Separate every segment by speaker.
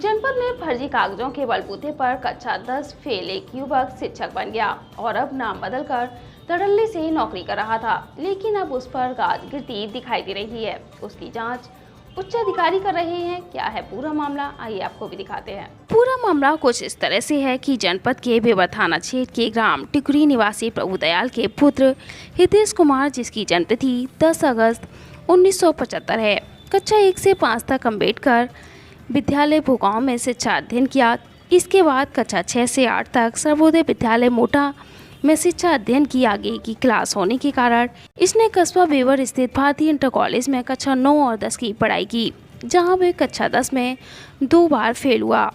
Speaker 1: जनपद में फर्जी कागजों के बलबूते पर कक्षा 10 फेल एक युवक शिक्षक बन गया और अब नाम बदलकर धड़ल्ले से नौकरी कर रहा था, लेकिन अब उस पर गाज गिरती दिखाई दे रही है। उसकी जांच उच्च अधिकारी कर रहे हैं। क्या है पूरा मामला, आइए आपको भी दिखाते हैं। पूरा मामला कुछ इस तरह से है कि जनपद के बेवर थाना क्षेत्र के ग्राम टिकुरी निवासी प्रभुदयाल के पुत्र हितेश कुमार, जिसकी जन्मतिथि 10 अगस्त 1975 है, कक्षा 1 से 5 तक अम्बेडकर विद्यालय भोगांव में शिक्षा अध्ययन किया। इसके बाद कक्षा 6 से 8 तक सर्वोदय विद्यालय मोटा में शिक्षा अध्ययन की। आगे की क्लास होने के कारण इसने कस्बा बेवर स्थित भारतीय इंटर कॉलेज में कक्षा 9 और 10 की पढ़ाई की, जहां वे कक्षा 10 में 2 बार फेल हुआ।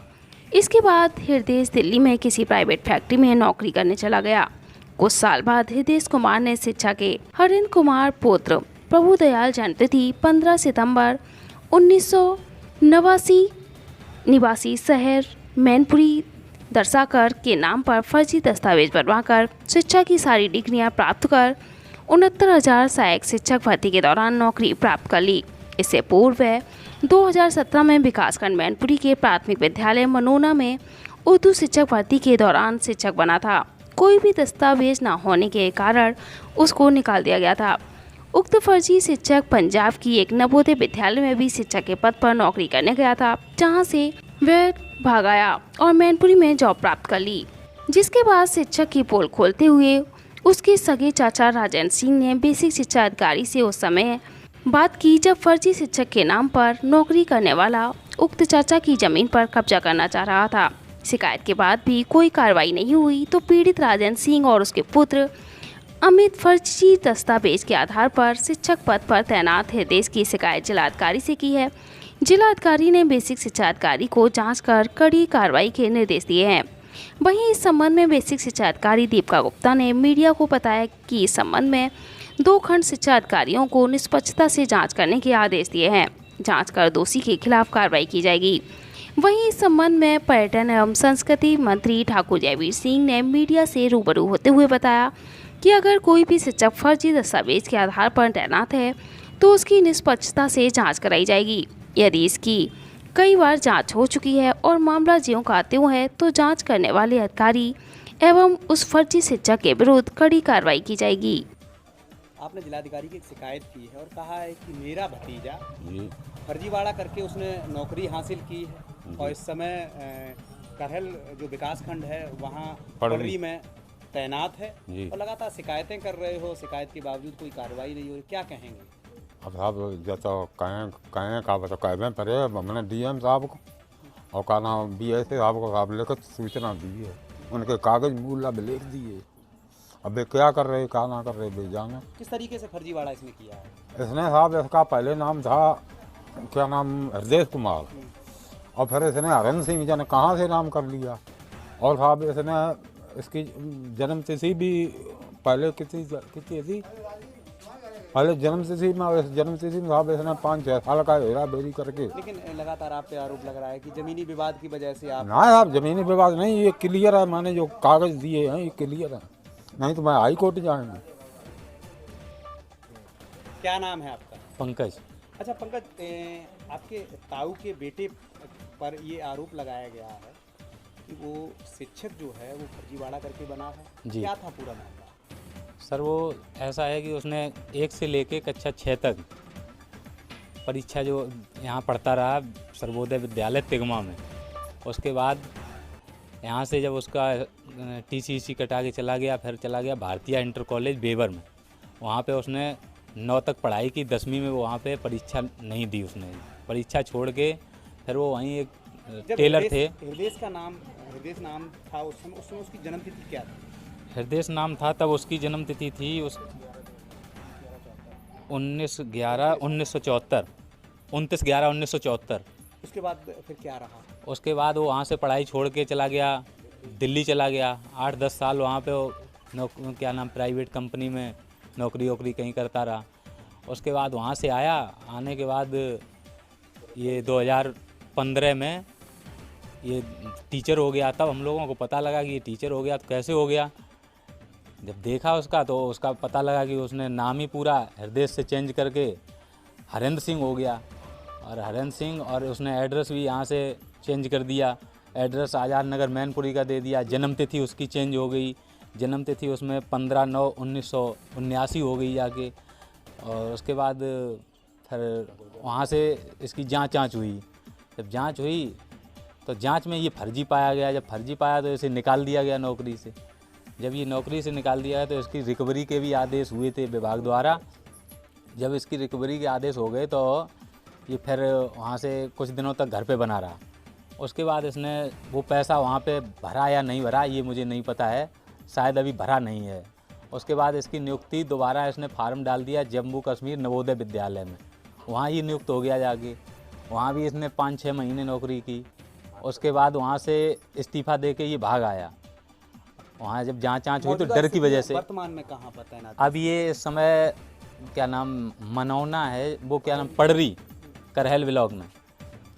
Speaker 1: इसके बाद हृदय दिल्ली में किसी प्राइवेट फैक्ट्री में नौकरी करने चला गया। कुछ साल बाद हृदय कुमार ने शिक्षा के हरिंद्र कुमार पुत्र प्रभुदयाल, जन्मतिथि 15 सितंबर 1989, निवासी शहर मैनपुरी दर्शाकर के नाम पर फर्जी दस्तावेज बनवाकर शिक्षा की सारी डिग्रियां प्राप्त कर 69,000 सहायक शिक्षक भर्ती के दौरान नौकरी प्राप्त कर ली। इससे पूर्व वह 2017 में विकासखंड मैनपुरी के प्राथमिक विद्यालय मनोना में उर्दू शिक्षक भर्ती के दौरान शिक्षक बना था। कोई भी दस्तावेज न होने के कारण उसको निकाल दिया गया था। उक्त फर्जी शिक्षक पंजाब की एक नवोदय विद्यालय में भी शिक्षक के पद पर नौकरी करने गया था, जहां से वह भाग आया और मैनपुरी में जॉब प्राप्त कर ली। जिसके बाद शिक्षक की पोल खोलते हुए उसके सगे चाचा राजेंद्र सिंह ने बेसिक शिक्षा अधिकारी से उस समय बात की, जब फर्जी शिक्षक के नाम पर नौकरी करने वाला उक्त चाचा की जमीन पर कब्जा करना चाह रहा था। शिकायत के बाद भी कोई कार्रवाई नहीं हुई तो पीड़ित राजेंद्र सिंह और उसके पुत्र अमित फर्जी दस्तावेज के आधार पर शिक्षक पद पर तैनात हृदय की शिकायत जिलाधिकारी से की है। जिलाधिकारी ने बेसिक शिक्षा अधिकारी को जांच कर कड़ी कार्रवाई के निर्देश दिए हैं। वहीं इस संबंध में बेसिक शिक्षा अधिकारी दीपिका गुप्ता ने मीडिया को बताया कि इस संबंध में 2 खंड शिक्षा अधिकारियों को निष्पक्षता से जांच करने के आदेश दिए हैं। जांच कर दोषी के खिलाफ कार्रवाई की जाएगी। वहीं इस संबंध में पर्यटन एवं संस्कृति मंत्री ठाकुर जयवीर सिंह ने मीडिया से रूबरू होते हुए बताया कि अगर कोई भी शिक्षक फर्जी दस्तावेज के आधार पर तैनात है तो उसकी निष्पक्षता से जांच कराई जाएगी। यदि इसकी कई बार जांच हो चुकी है और मामला ज्यों का त्यों है तो जांच करने वाले अधिकारी एवं उस फर्जी शिक्षक के विरुद्ध कड़ी कार्रवाई की जाएगी।
Speaker 2: आपने जिलाधिकारी की शिकायत की है और कहा है कि मेरा भतीजा फर्जीवाड़ा करके उसने नौकरी हासिल की है और इस समय करहल जो विकास खंड है वहाँ पड़री में तैनात है और लगातार शिकायतें कर रहे हो, शिकायत के बावजूद कोई कार्रवाई नहीं हो रही, क्या कहेंगे?
Speaker 3: अब साहब जैसा कहें का बता कहें पड़े हमने डीएम साहब को और का नाम BS साहब को साहब लेकर सूचना दी है, उनके कागज मूला भी लिख दिए। अब वे क्या कर रहे क्या ना कर रहे वे जाने।
Speaker 2: किस तरीके से फर्जीवाड़ा इसने किया है?
Speaker 3: इसने साहब इसका पहले नाम था क्या नाम हृदय कुमार और फिर इसने हरिंद्र सिंह जाने कहाँ से नाम कर लिया और साहब इसने इसकी जन्म तिथि भी पहले कितनी थी, पहले जन्म तिथि में साहब इसने 5-6 साल का हेरा फेरी करके।
Speaker 2: लेकिन लगातार आप पे आरोप लग रहा है कि जमीनी विवाद की वजह से आप।
Speaker 3: ना साहब जमीनी विवाद नहीं, ये क्लियर है, मैंने जो कागज दिए हैं ये क्लियर है, नहीं तो मैं हाई कोर्ट जाएंगे।
Speaker 2: क्या नाम है आपका?
Speaker 4: पंकज।
Speaker 2: अच्छा पंकज, आपके ताऊ के बेटे पर ये आरोप लगाया गया है कि वो शिक्षक जो है वो फर्जीवाड़ा करके बना है जी। क्या था पूरा मामला?
Speaker 4: सर वो ऐसा है कि उसने 1 से लेके कक्षा 6 तक परीक्षा जो यहाँ पढ़ता रहा सर्वोदय विद्यालय तिगमा में। उसके बाद यहाँ से जब उसका TCC कटा के चला गया, फिर चला गया भारतीय इंटर कॉलेज बेवर में। वहाँ पे उसने 9 तक पढ़ाई की, 10वीं में वो वहाँ पे परीक्षा नहीं दी उसने, परीक्षा छोड़ के फिर वो वहीं एक टेलर थे।
Speaker 2: हृदय नाम था उस समय उसकी जन्म तिथि क्या थी?
Speaker 4: हृदय नाम था तब, उसकी जन्म तिथि थी 29/11/1974।
Speaker 2: उसके बाद फिर क्या रहा?
Speaker 4: उसके बाद वो वहाँ से पढ़ाई छोड़ के चला गया, दिल्ली चला गया। 8-10 साल वहाँ पे वो क्या नाम प्राइवेट कंपनी में नौकरी कहीं करता रहा। उसके बाद वहाँ से आया, आने के बाद ये 2015 में ये टीचर हो गया। तब हम लोगों को पता लगा कि ये टीचर हो गया। तो कैसे हो गया, जब देखा उसका तो उसका पता लगा कि उसने नाम ही पूरा हृदय से चेंज करके हरेंद्र सिंह हो गया। और हरेंद्र सिंह, और उसने एड्रेस भी यहाँ से चेंज कर दिया, एड्रेस आज़ाद नगर मैनपुरी का दे दिया, जन्म तिथि उसकी चेंज हो गई, जन्म तिथि उसमें 15/9/1979 हो गई जाके। और उसके बाद फिर वहाँ से इसकी जांच हुई। जब जांच हुई तो जांच में ये फर्जी पाया गया। जब फर्जी पाया तो इसे निकाल दिया गया नौकरी से। जब ये नौकरी से निकाल दिया गया तो इसकी रिकवरी के भी आदेश हुए थे विभाग द्वारा। जब इसकी रिकवरी के आदेश हो गए तो ये फिर वहाँ से कुछ दिनों तक घर पे बना रहा। उसके बाद इसने वो पैसा वहाँ पे भरा या नहीं भरा ये मुझे नहीं पता है, शायद अभी भरा नहीं है। उसके बाद इसकी नियुक्ति दोबारा इसने फार्म डाल दिया जम्मू कश्मीर नवोदय विद्यालय में, वहाँ ये नियुक्त हो गया जाके। वहाँ भी इसने 5-6 महीने नौकरी की। उसके बाद वहाँ से इस्तीफ़ा दे के ये भाग आया। वहाँ जब जांच हुई तो डर की वजह से
Speaker 2: वर्तमान में कहाँ पर तैनात?
Speaker 4: अब ये इस समय क्या नाम मनौना है, वो क्या नाम पड़री करहल ब्लॉक में,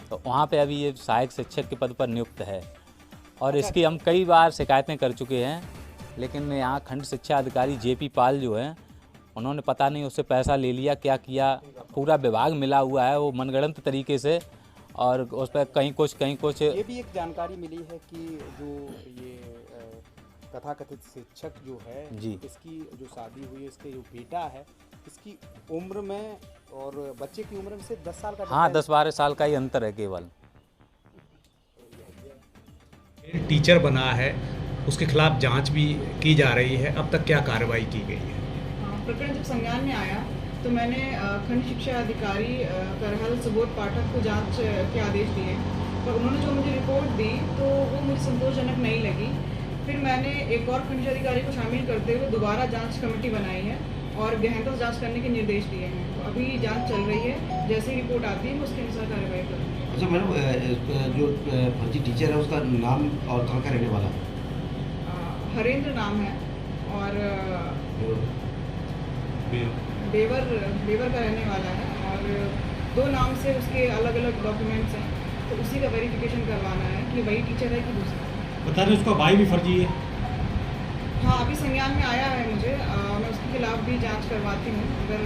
Speaker 4: तो वहाँ पे अभी ये सहायक शिक्षक के पद पर नियुक्त है। और इसकी हम कई बार शिकायतें कर चुके हैं, लेकिन यहाँ खंड शिक्षा अधिकारी JP पाल जो हैं उन्होंने पता नहीं उससे पैसा ले लिया क्या किया। पूरा विभाग मिला हुआ है वो मनगढ़ंत तरीके से, और उस पर कहीं कुछ।
Speaker 2: ये भी एक जानकारी मिली है कि जो ये तथाकथित शिक्षक जो है
Speaker 4: जी,
Speaker 2: इसकी जो शादी हुई है, इसके जो बेटा है, इसकी उम्र में और बच्चे की उम्र में से 10 साल का,
Speaker 4: हाँ 10-12 साल का ही अंतर है केवल।
Speaker 2: टीचर बना है, उसके खिलाफ जांच भी की जा रही है। अब तक क्या कार्रवाई की गई है?
Speaker 5: प्रकरण जब संज्ञान में आया तो मैंने खंड शिक्षा अधिकारी करहल सुबोध पाठक को जांच के आदेश दिए, पर उन्होंने जो मुझे रिपोर्ट दी तो वो मुझे संतोषजनक नहीं लगी। फिर मैंने एक और खंड अधिकारी को शामिल करते हुए दोबारा जांच कमेटी बनाई है और गहनता जांच करने के निर्देश दिए हैं। तो अभी जांच चल रही है, जैसे ही रिपोर्ट आती है मैं उसके अनुसार कार्रवाई करूँगी।
Speaker 6: अच्छा मैडम, जो फर्जी टीचर है उसका नाम और कहाँ का रहने वाला है?
Speaker 5: हरेंद्र नाम है और बेवर का रहने वाला है, और 2 नाम से उसके अलग अलग डॉक्यूमेंट्स हैं, तो उसी का वेरिफिकेशन करवाना है कि वही टीचर है कि दूसरा।
Speaker 7: बता रहे उसका भाई भी फर्जी है?
Speaker 5: हाँ, अभी संज्ञान में आया है मुझे, मैं उसके खिलाफ भी जांच करवाती हूँ, अगर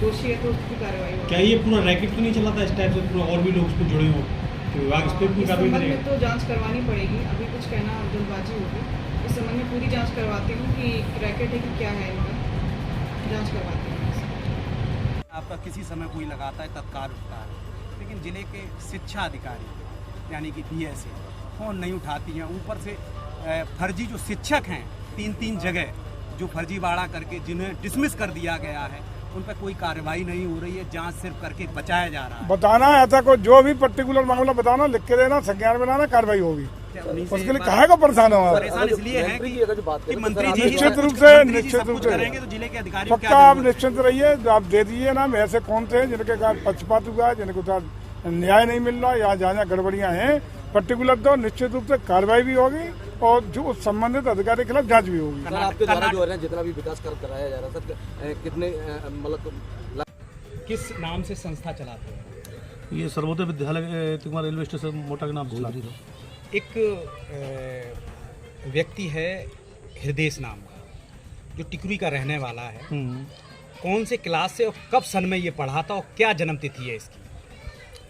Speaker 5: दोषी है तो उसकी कार्रवाई होगी।
Speaker 7: क्या ये पूरा रैकेट तो नहीं चला था इस टाइप से, पूरा और भी लोग उसमें जुड़े हों तो विभाग इस पर
Speaker 5: इस संबंध में तो जांच करवानी पड़ेगी, अभी कुछ कहना जल्दबाजी होगी। इस संबंध में पूरी जांच करवाती हूँ कि रैकेट है कि क्या है, इनका जांच करवाती हूँ।
Speaker 2: आपका किसी समय कोई लगाता है तत्काल उठता है, लेकिन जिले के शिक्षा अधिकारी यानी कि BSA फ़ोन नहीं उठाती हैं। ऊपर से फर्जी जो शिक्षक हैं 3 जगह जो फर्जीवाड़ा करके जिन्हें डिसमिस कर दिया गया है, उन पर कोई कार्रवाई नहीं हो रही है, जांच सिर्फ करके बचाया जा रहा है।
Speaker 8: बताना ऐसा कोई जो भी पर्टिकुलर मामला बताना, लिख के देना, संज्ञान बनाना, कार्रवाई होगी। उसके लिए कहे को परेशान हो?
Speaker 2: परेशान इसलिए है कि मंत्री जी
Speaker 8: निश्चित रूप से
Speaker 2: करेंगे तो जिले के अधिकारी
Speaker 8: पक्का आप निश्चिंत रहिए, आप दे दीजिए ना। ऐसे कौन थे जिनके साथ पक्षपात हुआ है, जिनके साथ न्याय नहीं मिल रहा, या जहाँ गड़बड़ियाँ हैं पर्टिकुलर, तो निश्चित रूप से कार्रवाई भी होगी और जो संबंधित अधिकारी के खिलाफ जांच भी होगी।
Speaker 6: सर आपके द्वारा जो है जितना भी विकास कार्य कराया जा रहा है सर, कितने मतलब
Speaker 7: किस नाम से संस्था चलाते हैं?
Speaker 9: ये सर्वोदय विद्यालय तिगमा रेलवे स्टेशन मोटा के नाम से।
Speaker 2: एक व्यक्ति है हृदय नाम का, जो टिकरी का रहने वाला है। कौन से क्लास से और कब सन में ये पढ़ा था और क्या जन्म तिथि है इसकी?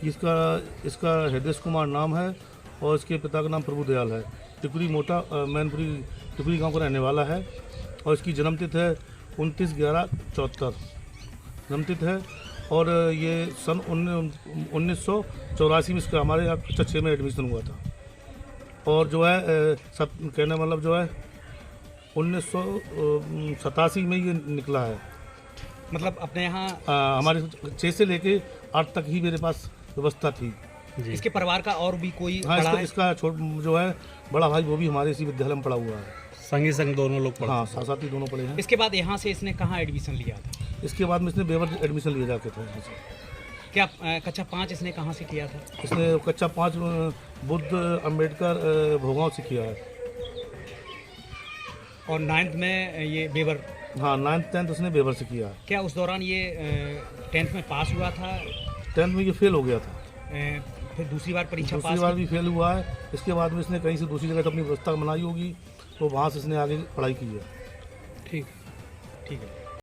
Speaker 9: इसका हृदय कुमार नाम है और इसके पिता का नाम प्रभु दयाल है। टिकरी मोटा मैनपुरी टिकरी गांव का रहने वाला है और इसकी जन्म तिथि है 29/11/74 जन्म तिथि है। और ये सन 1984 में इसका हमारे यहाँ कक्षा 6 में एडमिशन हुआ था। और जो है कहने मतलब जो है 1987 में ये निकला है।
Speaker 2: मतलब अपने यहाँ
Speaker 9: हमारे 6 से लेके 8 तक ही मेरे पास व्यवस्था थी।
Speaker 2: इसके परिवार का और भी कोई?
Speaker 9: हाँ, इसका जो है बड़ा भाई वो भी हमारे इसी विद्यालय में पढ़ा हुआ है।
Speaker 7: संग दोनों लोग पढ़े?
Speaker 9: हाँ, साथ ही दोनों पढ़े हैं।
Speaker 2: इसके बाद यहाँ से इसने कहाँ एडमिशन लिया था?
Speaker 9: इसके बाद में इसने बेवर एडमिशन लिया जाके था।
Speaker 2: क्या कक्षा 5 इसने कहाँ से किया था?
Speaker 9: इसने कक्षा 5 बुद्ध अम्बेडकर भोगांव से किया है।
Speaker 2: और 9th में ये बेवर?
Speaker 9: हाँ, 9th 10th उसने बेवर से किया है।
Speaker 2: क्या उस दौरान ये 10th में पास हुआ था?
Speaker 9: 10th में ये फेल हो गया था।
Speaker 2: फिर दूसरी बार परीक्षा पास?
Speaker 9: दूसरी बार भी फेल हुआ है। इसके बाद में इसने कहीं से दूसरी जगह अपनी व्यवस्था बनाई होगी, तो वहाँ से इसने आगे पढ़ाई की है।
Speaker 2: ठीक है।